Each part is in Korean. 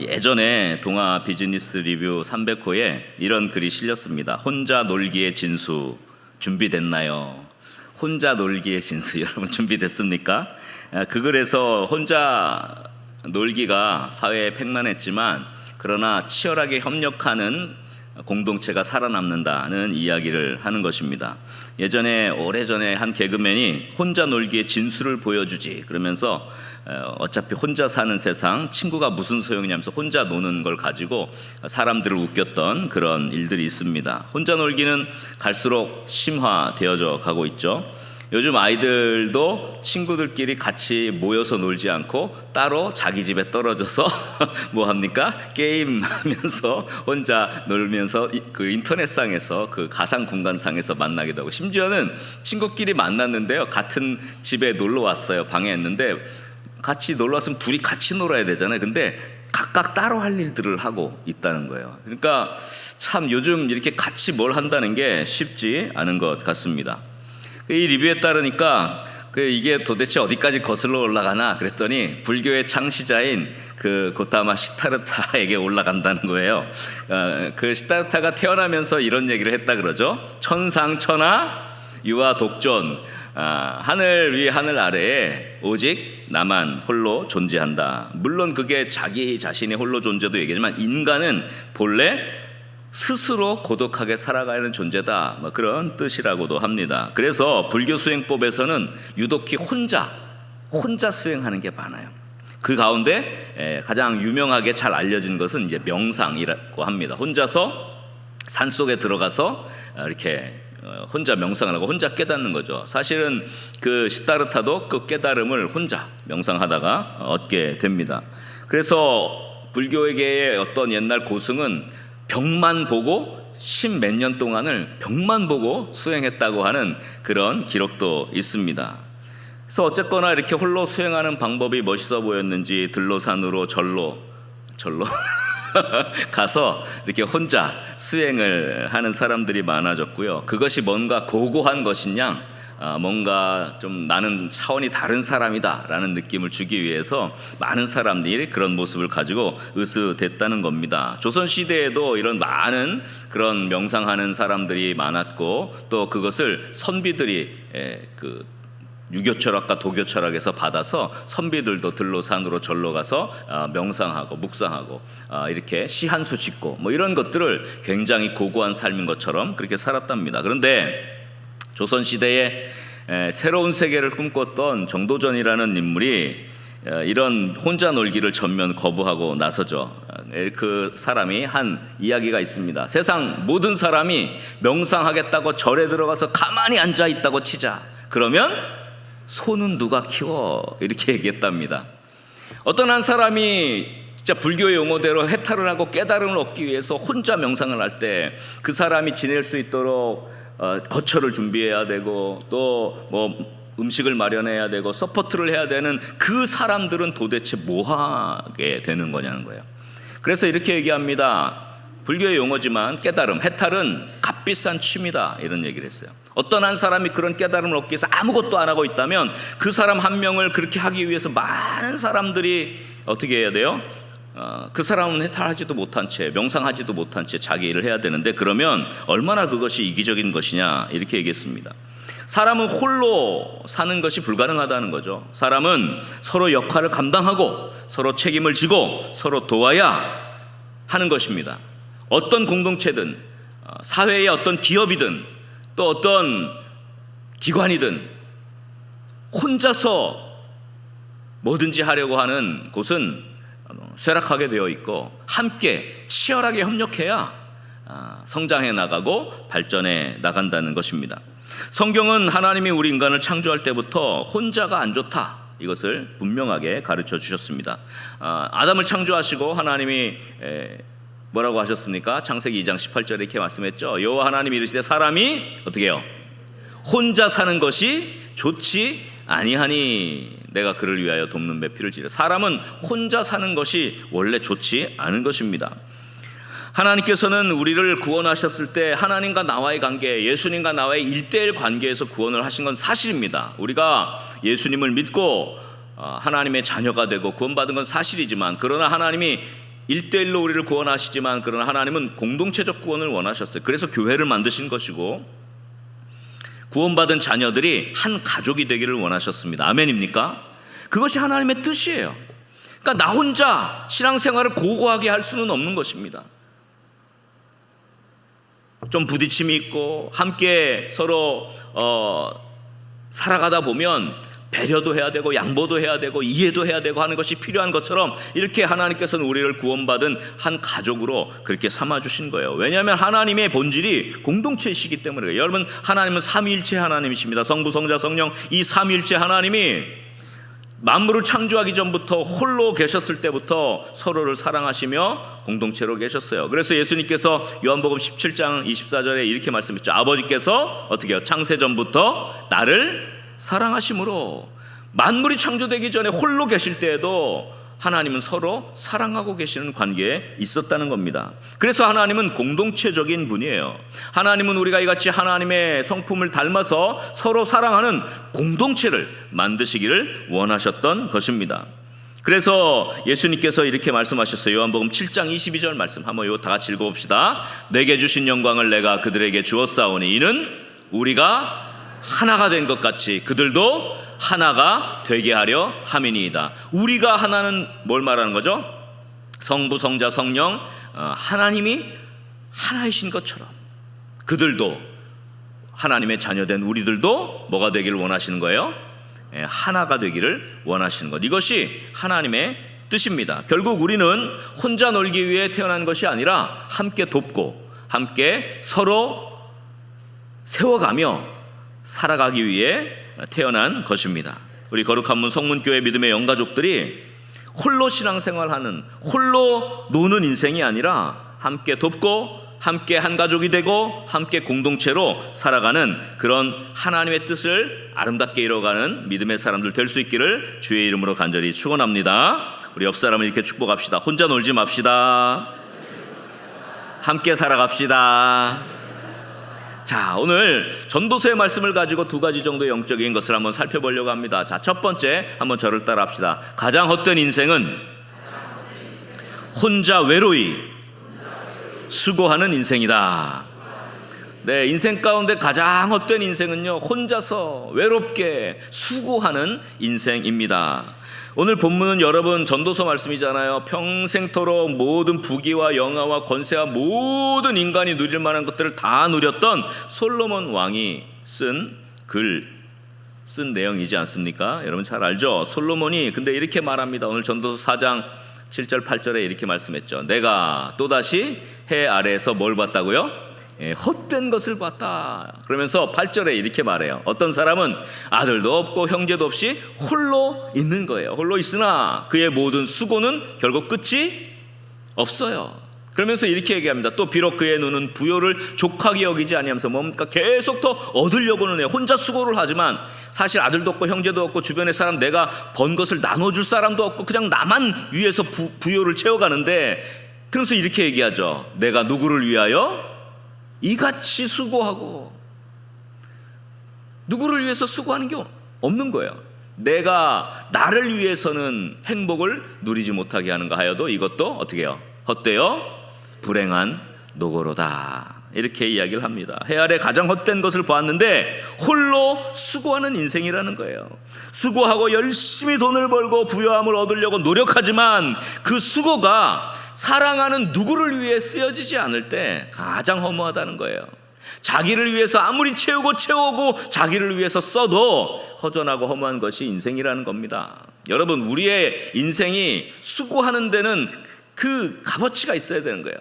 예전에 동아 비즈니스 리뷰 300호에 이런 글이 실렸습니다. 혼자 놀기의 진수 준비됐나요? 혼자 놀기의 진수 여러분 준비됐습니까? 그 글에서 혼자 놀기가 사회에 팽만했지만 그러나 치열하게 협력하는 공동체가 살아남는다는 이야기를 하는 것입니다. 예전에 오래전에 한 개그맨이 혼자 놀기의 진수를 보여주지 그러면서 어차피 혼자 사는 세상 친구가 무슨 소용이냐면서 혼자 노는 걸 가지고 사람들을 웃겼던 그런 일들이 있습니다. 혼자 놀기는 갈수록 심화되어져 가고 있죠. 요즘 아이들도 친구들끼리 같이 모여서 놀지 않고 따로 자기 집에 떨어져서 뭐 합니까? 게임하면서 혼자 놀면서 그 인터넷상에서 그 가상 공간상에서 만나기도 하고, 심지어는 친구끼리 만났는데요, 같은 집에 놀러 왔어요. 방에 있는데 같이 놀러 왔으면 둘이 같이 놀아야 되잖아요. 근데 각각 따로 할 일들을 하고 있다는 거예요. 그러니까 참 요즘 이렇게 같이 뭘 한다는 게 쉽지 않은 것 같습니다. 이 리뷰에 따르니까 이게 도대체 어디까지 거슬러 올라가나 그랬더니 불교의 창시자인 그 고타마 시타르타에게 올라간다는 거예요. 그 시타르타가 태어나면서 이런 얘기를 했다 그러죠. 천상천하 유아 독존, 하늘 위 하늘 아래에 오직 나만 홀로 존재한다. 물론 그게 자기 자신이 홀로 존재도 얘기지만 인간은 본래 스스로 고독하게 살아가는 존재다, 그런 뜻이라고도 합니다. 그래서 불교 수행법에서는 유독히 혼자 수행하는 게 많아요. 그 가운데 가장 유명하게 잘 알려진 것은 이제 명상이라고 합니다. 혼자서 산속에 들어가서 이렇게 혼자 명상을 하고 혼자 깨닫는 거죠. 사실은 그 시타르타도 그 깨달음을 혼자 명상하다가 얻게 됩니다. 그래서 불교계의 어떤 옛날 고승은 벽만 보고 10몇 년 동안을 벽만 보고 수행했다고 하는 그런 기록도 있습니다. 그래서 어쨌거나 이렇게 홀로 수행하는 방법이 멋있어 보였는지 들로산으로 절로 가서 이렇게 혼자 수행을 하는 사람들이 많아졌고요. 그것이 뭔가 고고한 것이냐, 뭔가 좀 나는 차원이 다른 사람이다 라는 느낌을 주기 위해서 많은 사람들이 그런 모습을 가지고 으스댔다는 겁니다. 조선시대에도 이런 많은 그런 명상하는 사람들이 많았고, 또 그것을 선비들이 그 유교철학과 도교철학에서 받아서 선비들도 들로산으로 절로 가서 명상하고 묵상하고 이렇게 시 한 수 짓고 뭐 이런 것들을 굉장히 고고한 삶인 것처럼 그렇게 살았답니다. 그런데 조선시대에 새로운 세계를 꿈꿨던 정도전이라는 인물이 이런 혼자 놀기를 전면 거부하고 나서죠. 그 사람이 한 이야기가 있습니다. 세상 모든 사람이 명상하겠다고 절에 들어가서 가만히 앉아 있다고 치자. 그러면 소는 누가 키워? 이렇게 얘기했답니다. 어떤 한 사람이 진짜 불교의 용어대로 해탈을 하고 깨달음을 얻기 위해서 혼자 명상을 할 때 그 사람이 지낼 수 있도록 거처를 준비해야 되고 또 뭐 음식을 마련해야 되고 서포트를 해야 되는 그 사람들은 도대체 뭐 하게 되는 거냐는 거예요. 그래서 이렇게 얘기합니다. 불교의 용어지만 깨달음, 해탈은 값비싼 취미다, 이런 얘기를 했어요. 어떤 한 사람이 그런 깨달음을 얻기 위해서 아무것도 안 하고 있다면 그 사람 한 명을 그렇게 하기 위해서 많은 사람들이 어떻게 해야 돼요? 그 사람은 해탈하지도 못한 채, 명상하지도 못한 채 자기 일을 해야 되는데, 그러면 얼마나 그것이 이기적인 것이냐, 이렇게 얘기했습니다. 사람은 홀로 사는 것이 불가능하다는 거죠. 사람은 서로 역할을 감당하고 서로 책임을 지고 서로 도와야 하는 것입니다. 어떤 공동체든 사회의 어떤 기업이든 또 어떤 기관이든 혼자서 뭐든지 하려고 하는 곳은 쇠락하게 되어 있고, 함께 치열하게 협력해야 성장해 나가고 발전해 나간다는 것입니다. 성경은 하나님이 우리 인간을 창조할 때부터 혼자가 안 좋다, 이것을 분명하게 가르쳐 주셨습니다. 아담을 창조하시고 하나님이 뭐라고 하셨습니까? 창세기 2장 18절에 이렇게 말씀했죠. 여호와 하나님이 이르시되 사람이 어떻게 해요? 혼자 사는 것이 좋지 아니하니 내가 그를 위하여 돕는 매피를 지르. 사람은 혼자 사는 것이 원래 좋지 않은 것입니다. 하나님께서는 우리를 구원하셨을 때 하나님과 나와의 관계, 예수님과 나와의 1:1 관계에서 구원을 하신 건 사실입니다. 우리가 예수님을 믿고 하나님의 자녀가 되고 구원받은 건 사실이지만, 그러나 하나님이 1대1로 우리를 구원하시지만 그러나 하나님은 공동체적 구원을 원하셨어요. 그래서 교회를 만드신 것이고 구원받은 자녀들이 한 가족이 되기를 원하셨습니다. 아멘입니까? 그것이 하나님의 뜻이에요. 그러니까 나 혼자 신앙생활을 고고하게 할 수는 없는 것입니다. 좀 부딪힘이 있고 함께 서로 살아가다 보면 배려도 해야 되고 양보도 해야 되고 이해도 해야 되고 하는 것이 필요한 것처럼 이렇게 하나님께서는 우리를 구원받은 한 가족으로 그렇게 삼아주신 거예요. 왜냐하면 하나님의 본질이 공동체이시기 때문에 그래요. 여러분, 하나님은 삼위일체 하나님이십니다. 성부, 성자, 성령, 이 삼위일체 하나님이 만물을 창조하기 전부터 홀로 계셨을 때부터 서로를 사랑하시며 공동체로 계셨어요. 그래서 예수님께서 요한복음 17장 24절에 이렇게 말씀했죠. 아버지께서 어떻게 해요? 창세 전부터 나를 사랑하심으로. 만물이 창조되기 전에 홀로 계실 때에도 하나님은 서로 사랑하고 계시는 관계에 있었다는 겁니다. 그래서 하나님은 공동체적인 분이에요. 하나님은 우리가 이같이 하나님의 성품을 닮아서 서로 사랑하는 공동체를 만드시기를 원하셨던 것입니다. 그래서 예수님께서 이렇게 말씀하셨어요. 요한복음 7장 22절 말씀 한번 이거 다 같이 읽어봅시다. 내게 주신 영광을 내가 그들에게 주었사오니 이는 우리가 하나가 된 것 같이 그들도 하나가 되게 하려 함이니이다. 우리가 하나는 뭘 말하는 거죠? 성부, 성자, 성령, 하나님이 하나이신 것처럼 그들도, 하나님의 자녀된 우리들도 뭐가 되기를 원하시는 거예요? 하나가 되기를 원하시는 것. 이것이 하나님의 뜻입니다. 결국 우리는 혼자 놀기 위해 태어난 것이 아니라 함께 돕고 함께 서로 세워가며 살아가기 위해 태어난 것입니다. 우리 거룩한 문 성문교회 믿음의 영가족들이 홀로 신앙생활하는, 홀로 노는 인생이 아니라 함께 돕고 함께 한 가족이 되고 함께 공동체로 살아가는 그런 하나님의 뜻을 아름답게 이뤄가는 믿음의 사람들 될 수 있기를 주의 이름으로 간절히 축원합니다. 우리 옆 사람을 이렇게 축복합시다. 혼자 놀지 맙시다. 함께 살아갑시다. 자, 오늘 전도서의 말씀을 가지고 두 가지 정도의 영적인 것을 한번 살펴보려고 합니다. 자, 첫 번째, 한번 저를 따라 합시다. 가장 헛된 인생은 혼자 외로이 수고하는 인생이다. 네, 인생 가운데 가장 헛된 인생은요, 혼자서 외롭게 수고하는 인생입니다. 오늘 본문은 여러분 전도서 말씀이잖아요. 평생토록 모든 부귀와 영화와 권세와 모든 인간이 누릴 만한 것들을 다 누렸던 솔로몬 왕이 쓴 내용이지 않습니까? 여러분 잘 알죠? 솔로몬이 근데 이렇게 말합니다. 오늘 전도서 4장 7절 8절에 이렇게 말씀했죠. 내가 또다시 해 아래에서 뭘 봤다고요? 헛된 것을 봤다. 그러면서 8절에 이렇게 말해요. 어떤 사람은 아들도 없고 형제도 없이 홀로 있는 거예요. 홀로 있으나 그의 모든 수고는 결국 끝이 없어요. 그러면서 이렇게 얘기합니다. 또 비록 그의 눈은 부요를 족하게 여기지 아니하면서 뭡니까? 계속 더 얻으려고는 해요. 혼자 수고를 하지만 사실 아들도 없고 형제도 없고 주변의 사람, 내가 번 것을 나눠줄 사람도 없고 그냥 나만 위해서 부요를 채워가는데, 그러면서 이렇게 얘기하죠. 내가 누구를 위하여 이같이 수고하고, 누구를 위해서 수고하는 게 없는 거예요. 내가 나를 위해서는 행복을 누리지 못하게 하는가 하여도 이것도 어떻게 해요? 헛되어 불행한 노고로다. 이렇게 이야기를 합니다. 해 아래 가장 헛된 것을 보았는데 홀로 수고하는 인생이라는 거예요. 수고하고 열심히 돈을 벌고 부유함을 얻으려고 노력하지만 그 수고가 사랑하는 누구를 위해 쓰여지지 않을 때 가장 허무하다는 거예요. 자기를 위해서 아무리 채우고 자기를 위해서 써도 허전하고 허무한 것이 인생이라는 겁니다. 여러분, 우리의 인생이 수고하는 데는 그 값어치가 있어야 되는 거예요.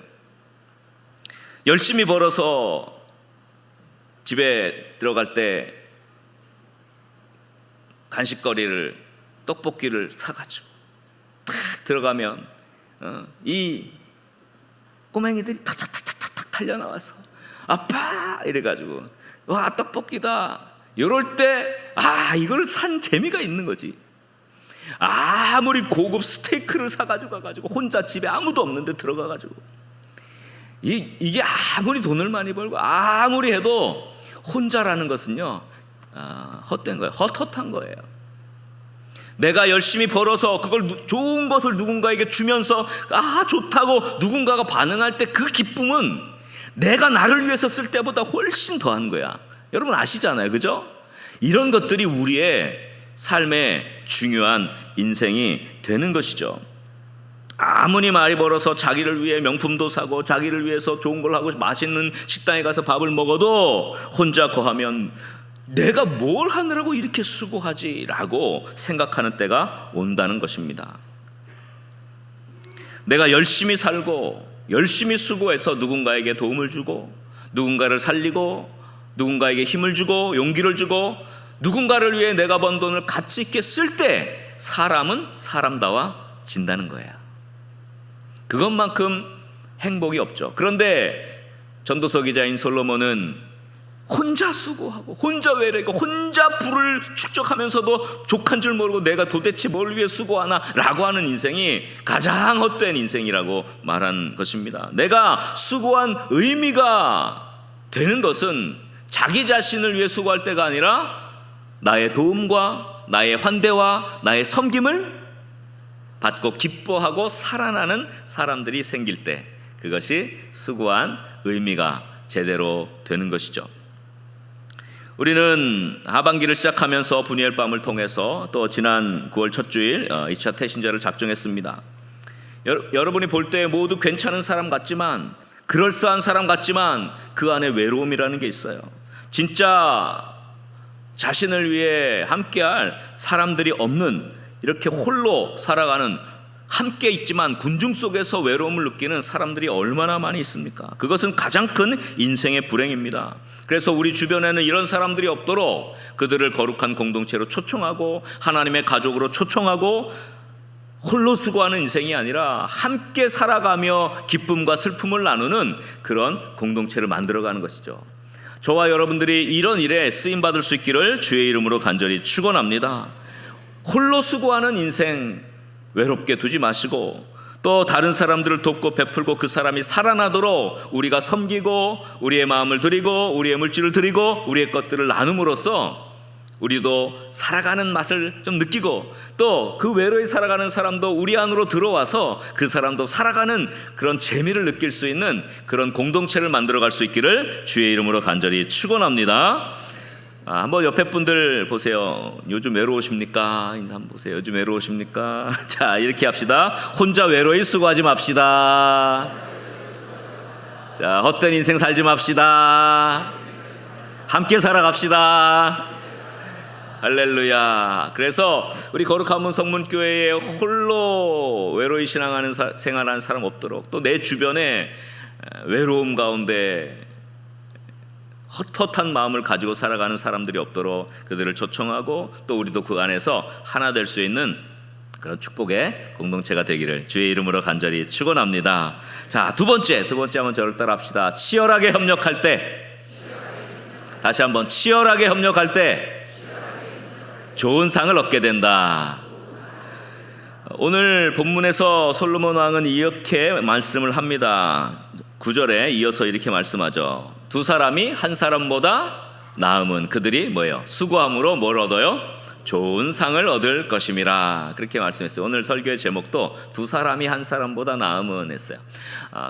열심히 벌어서 집에 들어갈 때 간식거리를, 떡볶이를 사가지고 탁 들어가면 이 꼬맹이들이 탁탁탁탁탁 달려나와서 아빠 이래가지고 와 떡볶이다. 이럴 때 이걸 산 재미가 있는 거지. 아무리 고급 스테이크를 사가지고 가가지고 혼자 집에 아무도 없는데 들어가가지고 이게 아무리 돈을 많이 벌고 아무리 해도 혼자라는 것은요 헛된 거예요. 헛헛한 거예요. 내가 열심히 벌어서 그걸 좋은 것을 누군가에게 주면서 좋다고 누군가가 반응할 때 그 기쁨은 내가 나를 위해서 쓸 때보다 훨씬 더한 거야. 여러분 아시잖아요, 그죠? 이런 것들이 우리의 삶의 중요한 인생이 되는 것이죠. 아무리 많이 벌어서 자기를 위해 명품도 사고 자기를 위해서 좋은 걸 하고 맛있는 식당에 가서 밥을 먹어도 혼자 거하면 내가 뭘 하느라고 이렇게 수고하지라고 생각하는 때가 온다는 것입니다. 내가 열심히 살고 열심히 수고해서 누군가에게 도움을 주고 누군가를 살리고 누군가에게 힘을 주고 용기를 주고 누군가를 위해 내가 번 돈을 가치 있게 쓸 때 사람은 사람다워진다는 거예요. 그것만큼 행복이 없죠. 그런데 전도서 기자인 솔로몬은 혼자 수고하고 혼자 외래고 혼자 부를 축적하면서도 족한 줄 모르고 내가 도대체 뭘 위해 수고하나 라고 하는 인생이 가장 헛된 인생이라고 말한 것입니다. 내가 수고한 의미가 되는 것은 자기 자신을 위해 수고할 때가 아니라 나의 도움과 나의 환대와 나의 섬김을 받고 기뻐하고 살아나는 사람들이 생길 때 그것이 수고한 의미가 제대로 되는 것이죠. 우리는 하반기를 시작하면서 분이엘 밤을 통해서 또 지난 9월 첫 주일 2차 태신자를 작정했습니다. 여러분이 볼 때 모두 괜찮은 사람 같지만 그럴싸한 사람 같지만 그 안에 외로움이라는 게 있어요. 진짜 자신을 위해 함께할 사람들이 없는 이렇게 홀로 살아가는 함께 있지만 군중 속에서 외로움을 느끼는 사람들이 얼마나 많이 있습니까? 그것은 가장 큰 인생의 불행입니다. 그래서 우리 주변에는 이런 사람들이 없도록 그들을 거룩한 공동체로 초청하고 하나님의 가족으로 초청하고 홀로 수고하는 인생이 아니라 함께 살아가며 기쁨과 슬픔을 나누는 그런 공동체를 만들어가는 것이죠. 저와 여러분들이 이런 일에 쓰임받을 수 있기를 주의 이름으로 간절히 축원합니다. 홀로 수고하는 인생 외롭게 두지 마시고 또 다른 사람들을 돕고 베풀고 그 사람이 살아나도록 우리가 섬기고 우리의 마음을 드리고 우리의 물질을 드리고 우리의 것들을 나눔으로써 우리도 살아가는 맛을 좀 느끼고 또 그 외로이 살아가는 사람도 우리 안으로 들어와서 그 사람도 살아가는 그런 재미를 느낄 수 있는 그런 공동체를 만들어갈 수 있기를 주의 이름으로 간절히 축원합니다. 한번 옆에 분들 보세요. 요즘 외로우십니까? 인사 한번 보세요. 요즘 외로우십니까? 자, 이렇게 합시다. 혼자 외로이 수고하지 맙시다. 자, 헛된 인생 살지 맙시다. 함께 살아갑시다. 할렐루야. 그래서 우리 거룩한 문 성문교회에 홀로 외로이 신앙하는 생활하는 사람 없도록 또 내 주변에 외로움 가운데 헛헛한 마음을 가지고 살아가는 사람들이 없도록 그들을 초청하고 또 우리도 그 안에서 하나 될 수 있는 그런 축복의 공동체가 되기를 주의 이름으로 간절히 축원합니다. 자, 두 번째 한번 저를 따라 합시다. 치열하게 협력할 때, 다시 한번 치열하게 협력할 때 좋은 상을 얻게 된다. 오늘 본문에서 솔로몬 왕은 이렇게 말씀을 합니다. 9절에 이어서 이렇게 말씀하죠. 두 사람이 한 사람보다 나음은 그들이 뭐예요? 수고함으로 뭘 얻어요? 좋은 상을 얻을 것임이라. 그렇게 말씀했어요. 오늘 설교의 제목도 두 사람이 한 사람보다 나음은 했어요.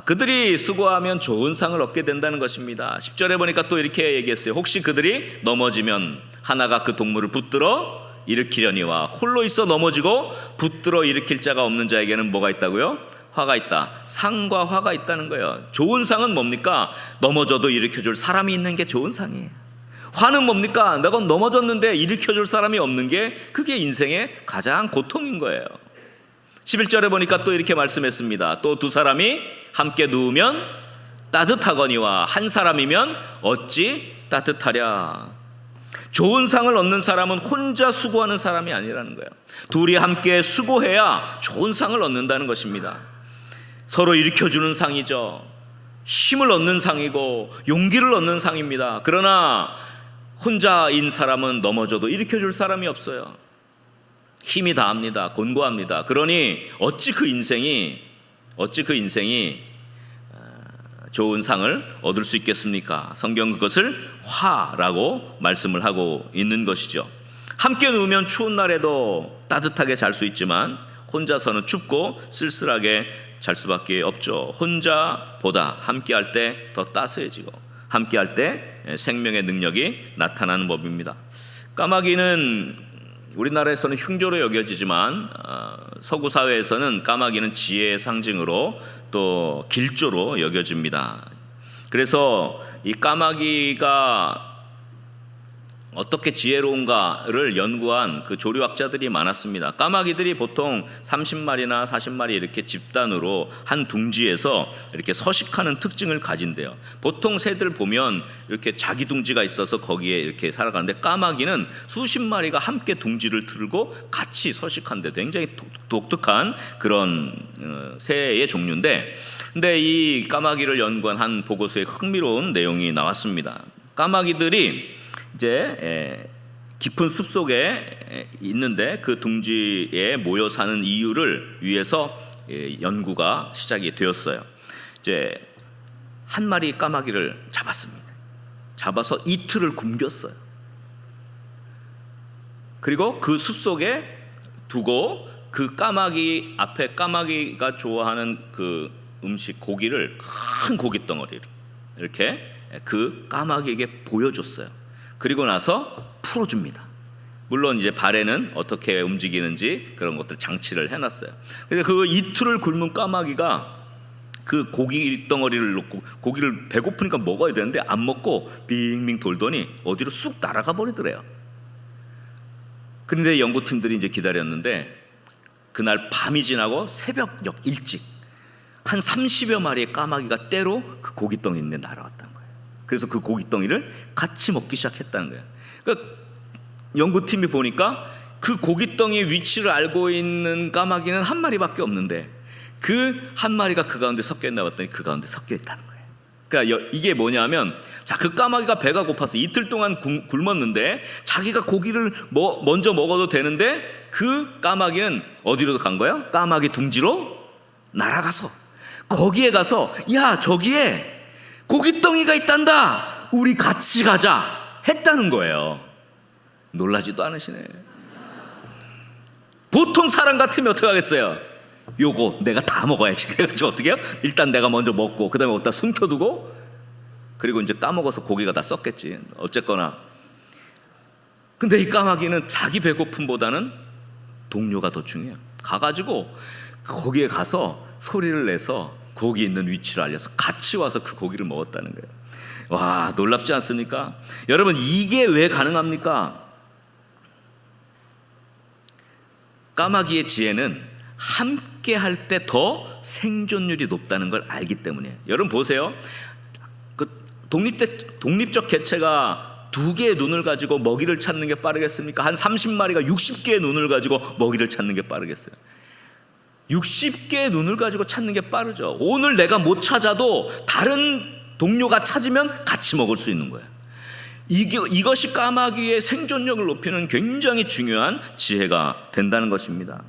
그들이 수고하면 좋은 상을 얻게 된다는 것입니다. 10절에 보니까 또 이렇게 얘기했어요. 혹시 그들이 넘어지면 하나가 그 동물을 붙들어 일으키려니와 홀로 있어 넘어지고 붙들어 일으킬 자가 없는 자에게는 뭐가 있다고요? 화가 있다. 상과 화가 있다는 거예요. 좋은 상은 뭡니까? 넘어져도 일으켜줄 사람이 있는 게 좋은 상이에요. 화는 뭡니까? 내가 넘어졌는데 일으켜줄 사람이 없는 게 그게 인생의 가장 고통인 거예요. 11절에 보니까 또 이렇게 말씀했습니다. 또 두 사람이 함께 누우면 따뜻하거니와 한 사람이면 어찌 따뜻하랴. 좋은 상을 얻는 사람은 혼자 수고하는 사람이 아니라는 거예요. 둘이 함께 수고해야 좋은 상을 얻는다는 것입니다. 서로 일으켜주는 상이죠. 힘을 얻는 상이고 용기를 얻는 상입니다. 그러나 혼자인 사람은 넘어져도 일으켜줄 사람이 없어요. 힘이 다합니다. 곤고합니다. 그러니 어찌 그 인생이 좋은 상을 얻을 수 있겠습니까? 성경 그것을 화라고 말씀을 하고 있는 것이죠. 함께 누우면 추운 날에도 따뜻하게 잘 수 있지만 혼자서는 춥고 쓸쓸하게 잘 수밖에 없죠. 혼자보다 함께할 때 더 따스해지고 함께할 때 생명의 능력이 나타나는 법입니다. 까마귀는 우리나라에서는 흉조로 여겨지지만 서구 사회에서는 까마귀는 지혜의 상징으로 또 길조로 여겨집니다. 그래서 이 까마귀가 어떻게 지혜로운가를 연구한 그 조류학자들이 많았습니다. 까마귀들이 보통 30마리나 40마리 이렇게 집단으로 한 둥지에서 이렇게 서식하는 특징을 가진대요. 보통 새들 보면 이렇게 자기 둥지가 있어서 거기에 이렇게 살아가는데 까마귀는 수십 마리가 함께 둥지를 틀고 같이 서식한데 굉장히 독특한 그런 새의 종류인데, 근데 이 까마귀를 연구한 한 보고서에 흥미로운 내용이 나왔습니다. 까마귀들이 이제 깊은 숲속에 있는데 그 둥지에 모여 사는 이유를 위해서 연구가 시작이 되었어요. 이제 한 마리 까마귀를 잡았습니다. 잡아서 이틀을 굶겼어요. 그리고 그 숲속에 두고 그 까마귀 앞에 까마귀가 좋아하는 그 음식 고기를, 큰 고기 덩어리를 이렇게 그 까마귀에게 보여줬어요. 그리고 나서 풀어줍니다. 물론 이제 발에는 어떻게 움직이는지 그런 것들 장치를 해놨어요. 근데 그 이틀을 굶은 까마귀가 그 고기 덩어리를 놓고 고기를 배고프니까 먹어야 되는데 안 먹고 빙빙 돌더니 어디로 쑥 날아가 버리더래요. 그런데 연구팀들이 이제 기다렸는데 그날 밤이 지나고 새벽녘 일찍 한 30여 마리의 까마귀가 때로 그 고깃덩이 있는데 날아왔다는 거예요. 그래서 그 고깃덩이를 같이 먹기 시작했다는 거예요. 그러니까 연구팀이 보니까 그 고깃덩이의 위치를 알고 있는 까마귀는 한 마리밖에 없는데 그 한 마리가 그 가운데 섞여 있나 봤더니 그 가운데 섞여 있다는 거예요. 그러니까 이게 뭐냐면, 자, 그 까마귀가 배가 고파서 이틀 동안 굶었는데 자기가 고기를 먼저 먹어도 되는데 그 까마귀는 어디로 간 거예요? 까마귀 둥지로 날아가서 거기에 가서, 야, 저기에 고깃덩이가 있단다, 우리 같이 가자 했다는 거예요. 놀라지도 않으시네. 보통 사람 같으면 어떻게 하겠어요? 요거 내가 다 먹어야지. 그래가지고 어떻게 해요? 일단 내가 먼저 먹고 그 다음에 어디다 숨겨두고 그리고 이제 까먹어서 고기가 다 썩겠지. 어쨌거나. 근데 이 까마귀는 자기 배고픔보다는 동료가 더 중요해요. 가가지고 거기에 가서 소리를 내서 고기 있는 위치를 알려서 같이 와서 그 고기를 먹었다는 거예요. 와, 놀랍지 않습니까? 여러분, 이게 왜 가능합니까? 까마귀의 지혜는 함께 할 때 더 생존율이 높다는 걸 알기 때문이에요. 여러분 보세요. 그 독립적 개체가 2개의 눈을 가지고 먹이를 찾는 게 빠르겠습니까? 한 30마리가 60개의 눈을 가지고 먹이를 찾는 게 빠르겠어요? 60개의 눈을 가지고 찾는 게 빠르죠. 오늘 내가 못 찾아도 다른 동료가 찾으면 같이 먹을 수 있는 거예요. 이것이 까마귀의 생존력을 높이는 굉장히 중요한 지혜가 된다는 것입니다.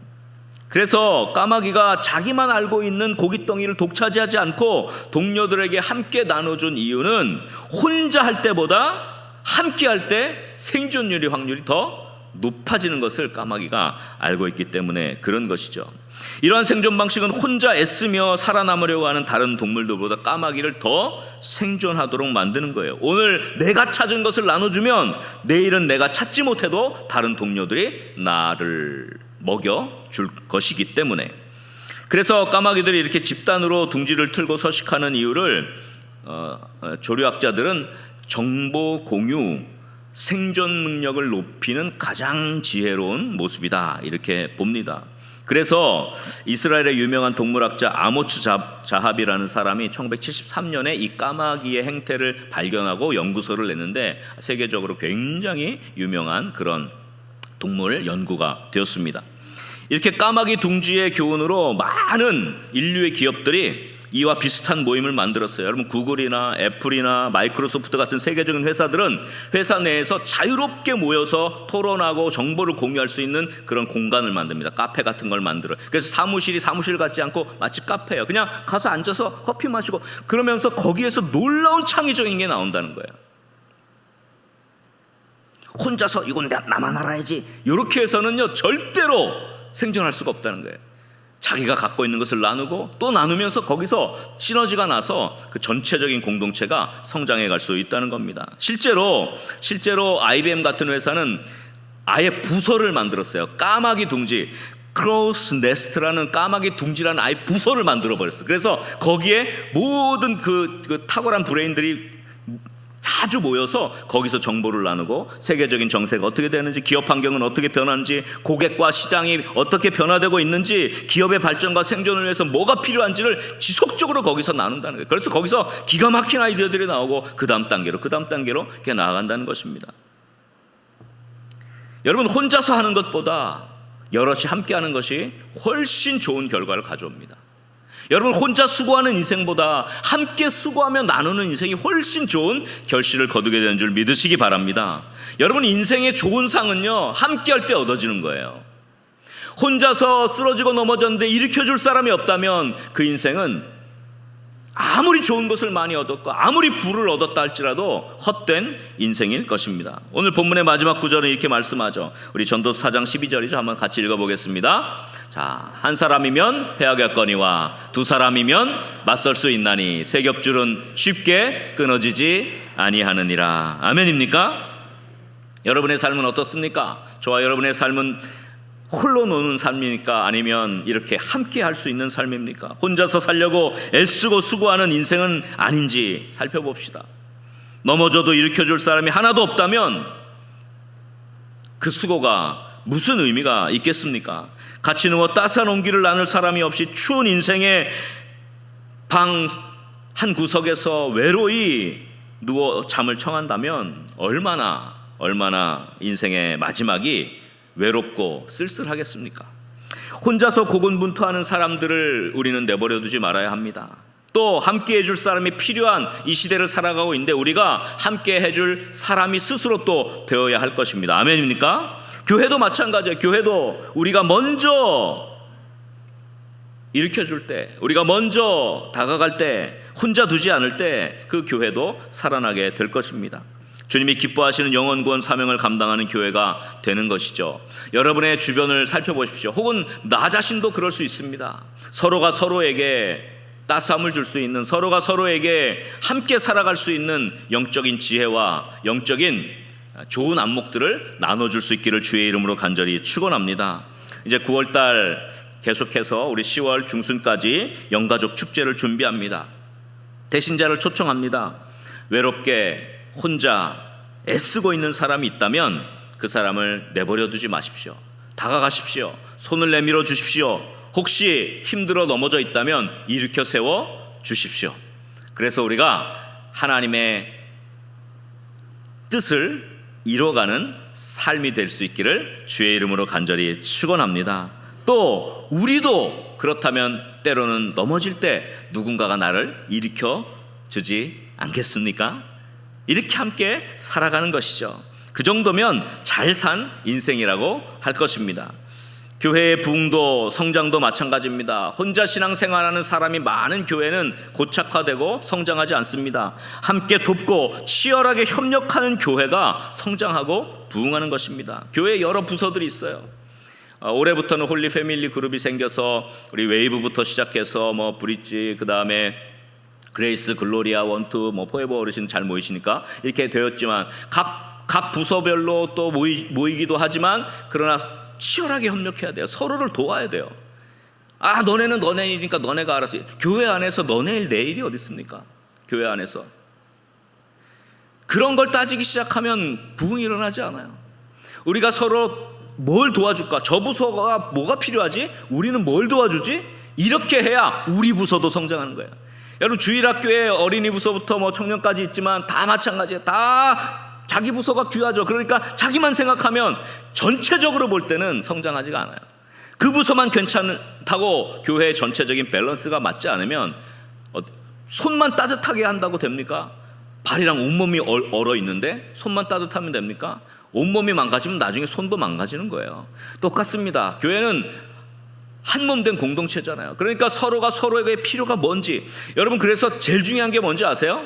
그래서 까마귀가 자기만 알고 있는 고깃덩이를 독차지하지 않고 동료들에게 함께 나눠준 이유는 혼자 할 때보다 함께 할 때 생존율의 확률이 더 높아지는 것을 까마귀가 알고 있기 때문에 그런 것이죠. 이러한 생존 방식은 혼자 애쓰며 살아남으려고 하는 다른 동물들보다 까마귀를 더 생존하도록 만드는 거예요. 오늘 내가 찾은 것을 나눠주면 내일은 내가 찾지 못해도 다른 동료들이 나를 먹여줄 것이기 때문에. 그래서 까마귀들이 이렇게 집단으로 둥지를 틀고 서식하는 이유를 조류학자들은 정보 공유, 생존 능력을 높이는 가장 지혜로운 모습이다 이렇게 봅니다. 그래서 이스라엘의 유명한 동물학자 아모츠 자합이라는 사람이 1973년에 이 까마귀의 행태를 발견하고 연구서를 냈는데 세계적으로 굉장히 유명한 그런 동물 연구가 되었습니다. 이렇게 까마귀 둥지의 교훈으로 많은 인류의 기업들이 이와 비슷한 모임을 만들었어요. 여러분, 구글이나 애플이나 마이크로소프트 같은 세계적인 회사들은 회사 내에서 자유롭게 모여서 토론하고 정보를 공유할 수 있는 그런 공간을 만듭니다. 카페 같은 걸 만들어요. 그래서 사무실이 사무실 같지 않고 마치 카페예요. 그냥 가서 앉아서 커피 마시고 그러면서 거기에서 놀라운 창의적인 게 나온다는 거예요. 혼자서 이건 나만 알아야지 이렇게 해서는요 절대로 생존할 수가 없다는 거예요. 자기가 갖고 있는 것을 나누고 또 나누면서 거기서 시너지가 나서 그 전체적인 공동체가 성장해 갈 수 있다는 겁니다. 실제로 IBM 같은 회사는 아예 부서를 만들었어요. 까마귀 둥지, 크로스 네스트라는 까마귀 둥지라는 아예 부서를 만들어 버렸어요. 그래서 거기에 모든 그 탁월한 브레인들이 자주 모여서 거기서 정보를 나누고 세계적인 정세가 어떻게 되는지, 기업 환경은 어떻게 변하는지, 고객과 시장이 어떻게 변화되고 있는지, 기업의 발전과 생존을 위해서 뭐가 필요한지를 지속적으로 거기서 나눈다는 거예요. 그래서 거기서 기가 막힌 아이디어들이 나오고 그 다음 단계로 이렇게 나아간다는 것입니다. 여러분, 혼자서 하는 것보다 여럿이 함께 하는 것이 훨씬 좋은 결과를 가져옵니다. 여러분, 혼자 수고하는 인생보다 함께 수고하며 나누는 인생이 훨씬 좋은 결실을 거두게 되는 줄 믿으시기 바랍니다. 여러분, 인생의 좋은 상은요 함께 할 때 얻어지는 거예요. 혼자서 쓰러지고 넘어졌는데 일으켜줄 사람이 없다면 그 인생은 아무리 좋은 것을 많이 얻었고 아무리 부를 얻었다 할지라도 헛된 인생일 것입니다. 오늘 본문의 마지막 구절은 이렇게 말씀하죠. 우리 전도서 4장 12절이죠. 한번 같이 읽어보겠습니다. 자, 한 사람이면 패하겠거니와 두 사람이면 맞설 수 있나니 세 겹줄은 쉽게 끊어지지 아니하느니라. 아멘입니까? 여러분의 삶은 어떻습니까? 저와 여러분의 삶은 홀로 노는 삶입니까? 아니면 이렇게 함께 할 수 있는 삶입니까? 혼자서 살려고 애쓰고 수고하는 인생은 아닌지 살펴봅시다. 넘어져도 일으켜줄 사람이 하나도 없다면 그 수고가 무슨 의미가 있겠습니까? 같이 누워 따스한 온기를 나눌 사람이 없이 추운 인생의 방 한 구석에서 외로이 누워 잠을 청한다면 얼마나 인생의 마지막이 외롭고 쓸쓸하겠습니까? 혼자서 고군분투하는 사람들을 우리는 내버려 두지 말아야 합니다. 또 함께 해줄 사람이 필요한 이 시대를 살아가고 있는데 우리가 함께 해줄 사람이 스스로 또 되어야 할 것입니다. 아멘입니까? 교회도 마찬가지예요. 교회도 우리가 먼저 일으켜줄 때, 우리가 먼저 다가갈 때, 혼자 두지 않을 때 그 교회도 살아나게 될 것입니다. 주님이 기뻐하시는 영혼 구원 사명을 감당하는 교회가 되는 것이죠. 여러분의 주변을 살펴보십시오. 혹은 나 자신도 그럴 수 있습니다. 서로가 서로에게 따스함을 줄 수 있는, 서로가 서로에게 함께 살아갈 수 있는 영적인 지혜와 영적인 좋은 안목들을 나눠줄 수 있기를 주의 이름으로 간절히 축원합니다. 이제 9월달 계속해서 우리 10월 중순까지 영가족 축제를 준비합니다. 대신자를 초청합니다. 외롭게 혼자 애쓰고 있는 사람이 있다면 그 사람을 내버려 두지 마십시오. 다가가십시오. 손을 내밀어 주십시오. 혹시 힘들어 넘어져 있다면 일으켜 세워 주십시오. 그래서 우리가 하나님의 뜻을 이뤄가는 삶이 될 수 있기를 주의 이름으로 간절히 축원합니다. 또 우리도 그렇다면 때로는 넘어질 때 누군가가 나를 일으켜 주지 않겠습니까? 이렇게 함께 살아가는 것이죠. 그 정도면 잘 산 인생이라고 할 것입니다. 교회의 부흥도 성장도 마찬가지입니다. 혼자 신앙생활하는 사람이 많은 교회는 고착화되고 성장하지 않습니다. 함께 돕고 치열하게 협력하는 교회가 성장하고 부흥하는 것입니다. 교회에 여러 부서들이 있어요. 올해부터는 홀리 패밀리 그룹이 생겨서 우리 웨이브부터 시작해서 브릿지, 그 다음에 그레이스, 글로리아, 원투, 포에버 어르신 잘 모이시니까 이렇게 되었지만 각 부서별로 또 모이기도 하지만 그러나 치열하게 협력해야 돼요. 서로를 도와야 돼요. 너네는 너네 일이니까 너네가 알아서. 교회 안에서 너네 일 내 일이 어디 있습니까? 교회 안에서 그런 걸 따지기 시작하면 부흥이 일어나지 않아요. 우리가 서로 뭘 도와줄까? 저 부서가 뭐가 필요하지? 우리는 뭘 도와주지? 이렇게 해야 우리 부서도 성장하는 거예요. 여러분, 주일학교에 어린이 부서부터 청년까지 있지만 다 마찬가지예요. 다 자기 부서가 귀하죠. 그러니까 자기만 생각하면 전체적으로 볼 때는 성장하지가 않아요. 그 부서만 괜찮다고 교회의 전체적인 밸런스가 맞지 않으면 손만 따뜻하게 한다고 됩니까? 발이랑 온몸이 얼어 있는데 손만 따뜻하면 됩니까? 온몸이 망가지면 나중에 손도 망가지는 거예요. 똑같습니다. 교회는 한 몸 된 공동체잖아요. 그러니까 서로가 서로에게 필요가 뭔지. 여러분, 그래서 제일 중요한 게 뭔지 아세요?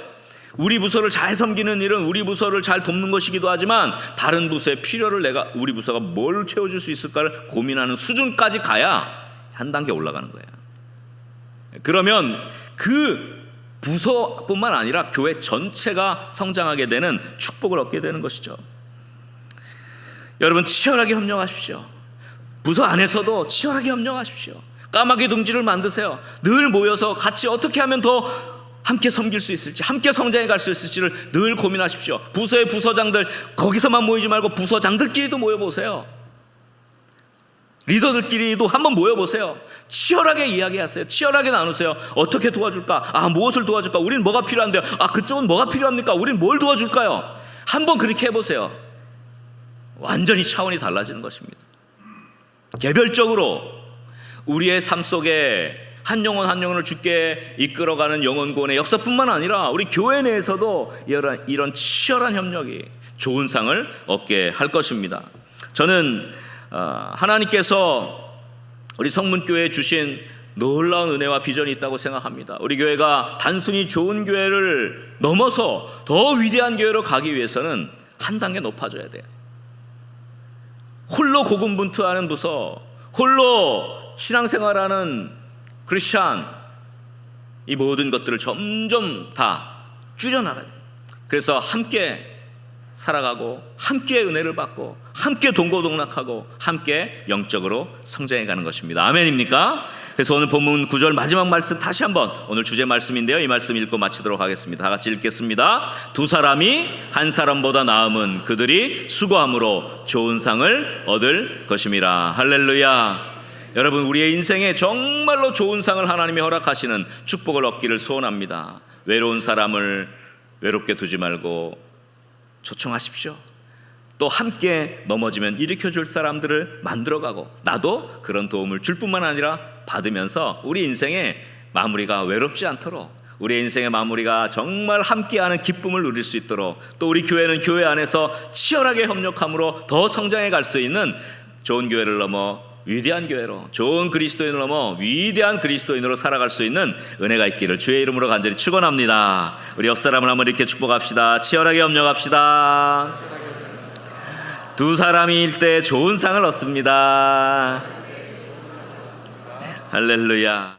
우리 부서를 잘 섬기는 일은 우리 부서를 잘 돕는 것이기도 하지만 다른 부서의 필요를 우리 부서가 뭘 채워줄 수 있을까를 고민하는 수준까지 가야 한 단계 올라가는 거예요. 그러면 그 부서뿐만 아니라 교회 전체가 성장하게 되는 축복을 얻게 되는 것이죠. 여러분, 치열하게 협력하십시오. 부서 안에서도 치열하게 협력하십시오. 까마귀 둥지를 만드세요. 늘 모여서 같이 어떻게 하면 더 함께 섬길 수 있을지, 함께 성장해 갈 수 있을지를 늘 고민하십시오. 부서의 부서장들 거기서만 모이지 말고 부서장들끼리도 모여보세요. 리더들끼리도 한번 모여보세요. 치열하게 이야기하세요. 치열하게 나누세요. 어떻게 도와줄까? 무엇을 도와줄까? 우린 뭐가 필요한데요? 그쪽은 뭐가 필요합니까? 우린 뭘 도와줄까요? 한번 그렇게 해보세요. 완전히 차원이 달라지는 것입니다. 개별적으로 우리의 삶 속에 한 영혼 한 영혼을 주께 이끌어가는 영혼구원의 역사뿐만 아니라 우리 교회 내에서도 이런 치열한 협력이 좋은 상을 얻게 할 것입니다. 저는 하나님께서 우리 성문교회에 주신 놀라운 은혜와 비전이 있다고 생각합니다. 우리 교회가 단순히 좋은 교회를 넘어서 더 위대한 교회로 가기 위해서는 한 단계 높아져야 돼요. 홀로 고군분투하는 부서, 홀로 신앙생활하는 크리스찬, 이 모든 것들을 점점 다 줄여나가요. 그래서 함께 살아가고 함께 은혜를 받고 함께 동고동락하고 함께 영적으로 성장해가는 것입니다. 아멘입니까? 그래서 오늘 본문 9절 마지막 말씀 다시 한번, 오늘 주제 말씀인데요, 이 말씀 읽고 마치도록 하겠습니다. 다 같이 읽겠습니다. 두 사람이 한 사람보다 나음은 그들이 수고함으로 좋은 상을 얻을 것임이라. 할렐루야. 여러분, 우리의 인생에 정말로 좋은 상을 하나님이 허락하시는 축복을 얻기를 소원합니다. 외로운 사람을 외롭게 두지 말고 초청하십시오. 또 함께 넘어지면 일으켜줄 사람들을 만들어가고, 나도 그런 도움을 줄 뿐만 아니라 받으면서 우리 인생의 마무리가 외롭지 않도록, 우리 인생의 마무리가 정말 함께하는 기쁨을 누릴 수 있도록, 또 우리 교회는 교회 안에서 치열하게 협력함으로 더 성장해 갈 수 있는 좋은 교회를 넘어 위대한 교회로, 좋은 그리스도인을 넘어 위대한 그리스도인으로 살아갈 수 있는 은혜가 있기를 주의 이름으로 간절히 축원합니다. 우리 옆 사람을 한번 이렇게 축복합시다. 치열하게 협력합시다. 두 사람일 때 좋은 상을 얻습니다. 할렐루야.